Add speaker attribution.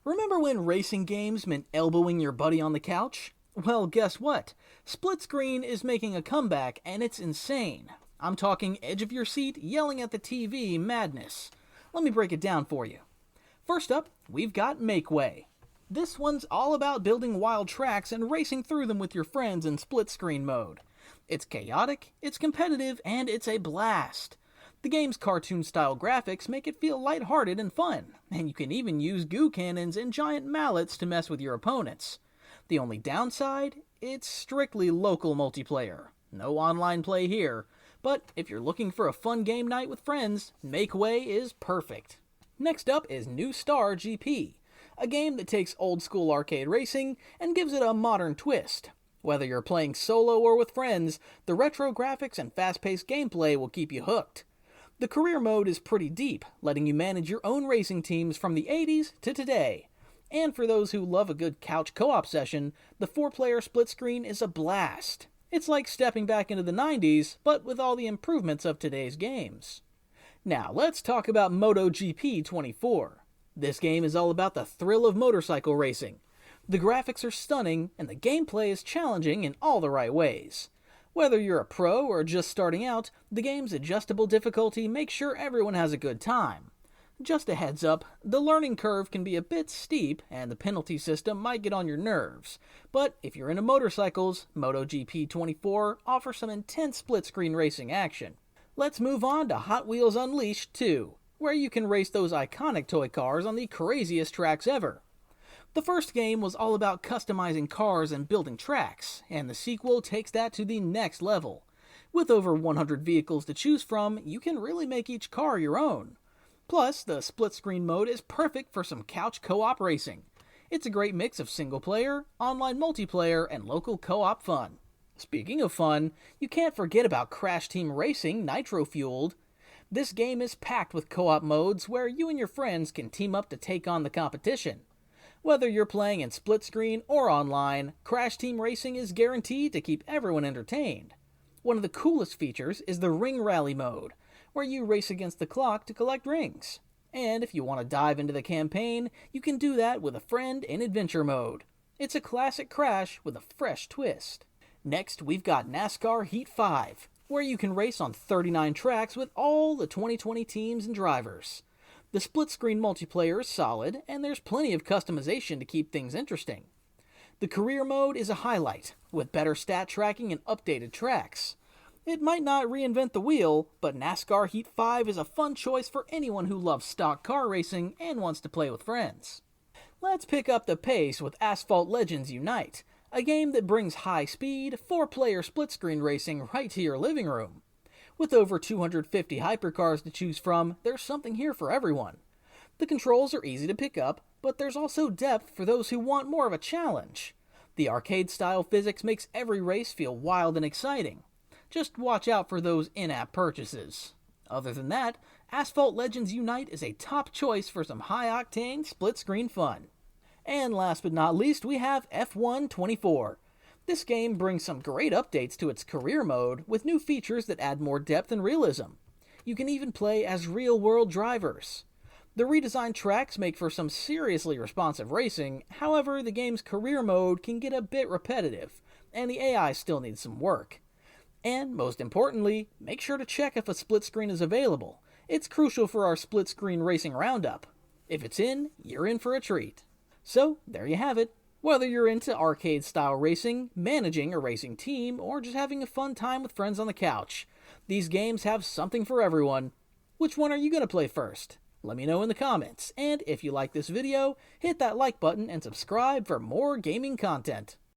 Speaker 1: Remember when racing games meant elbowing your buddy on the couch? Well, guess what? Split screen is making a comeback, and it's insane. I'm talking edge of your seat, yelling at the TV madness. Let me break it down for you. First up, we've got Make Way. This one's all about building wild tracks and racing through them with your friends in split screen mode. It's chaotic, it's competitive, and it's a blast. The game's cartoon-style graphics make it feel lighthearted and fun, and you can even use goo cannons and giant mallets to mess with your opponents. The only downside? It's strictly local multiplayer. No online play here, but if you're looking for a fun game night with friends, Make Way is perfect. Next up is New Star GP, a game that takes old-school arcade racing and gives it a modern twist. Whether you're playing solo or with friends, the retro graphics and fast-paced gameplay will keep you hooked. The career mode is pretty deep, letting you manage your own racing teams from the 80s to today. And for those who love a good couch co-op session, the 4-player split screen is a blast. It's like stepping back into the 90s, but with all the improvements of today's games. Now let's talk about MotoGP 24. This game is all about the thrill of motorcycle racing. The graphics are stunning, and the gameplay is challenging in all the right ways. Whether you're a pro or just starting out, the game's adjustable difficulty makes sure everyone has a good time. Just a heads up, the learning curve can be a bit steep and the penalty system might get on your nerves, but if you're into motorcycles, MotoGP 24 offers some intense split-screen racing action. Let's move on to Hot Wheels Unleashed 2, where you can race those iconic toy cars on the craziest tracks ever. The first game was all about customizing cars and building tracks, and the sequel takes that to the next level. With over 100 vehicles to choose from, you can really make each car your own. Plus, the split-screen mode is perfect for some couch co-op racing. It's a great mix of single-player, online multiplayer, and local co-op fun. Speaking of fun, you can't forget about Crash Team Racing Nitro-Fueled. This game is packed with co-op modes where you and your friends can team up to take on the competition. Whether you're playing in split screen or online, Crash Team Racing is guaranteed to keep everyone entertained. One of the coolest features is the Ring Rally mode, where you race against the clock to collect rings. And if you want to dive into the campaign, you can do that with a friend in Adventure mode. It's a classic Crash with a fresh twist. Next, we've got NASCAR Heat 5, where you can race on 39 tracks with all the 2020 teams and drivers. The split-screen multiplayer is solid, and there's plenty of customization to keep things interesting. The career mode is a highlight, with better stat tracking and updated tracks. It might not reinvent the wheel, but NASCAR Heat 5 is a fun choice for anyone who loves stock car racing and wants to play with friends. Let's pick up the pace with Asphalt Legends Unite, a game that brings high-speed, 4-player split-screen racing right to your living room. With over 250 hypercars to choose from, there's something here for everyone. The controls are easy to pick up, but there's also depth for those who want more of a challenge. The arcade-style physics makes every race feel wild and exciting. Just watch out for those in-app purchases. Other than that, Asphalt Legends Unite is a top choice for some high-octane split-screen fun. And last but not least, we have F1 24. This game brings some great updates to its career mode with new features that add more depth and realism. You can even play as real-world drivers. The redesigned tracks make for some seriously responsive racing, however, the game's career mode can get a bit repetitive, and the AI still needs some work. And, most importantly, make sure to check if a split screen is available. It's crucial for our split screen racing roundup. If it's in, you're in for a treat. So, there you have it. Whether you're into arcade-style racing, managing a racing team, or just having a fun time with friends on the couch, these games have something for everyone. Which one are you going to play first? Let me know in the comments, and if you like this video, hit that like button and subscribe for more gaming content.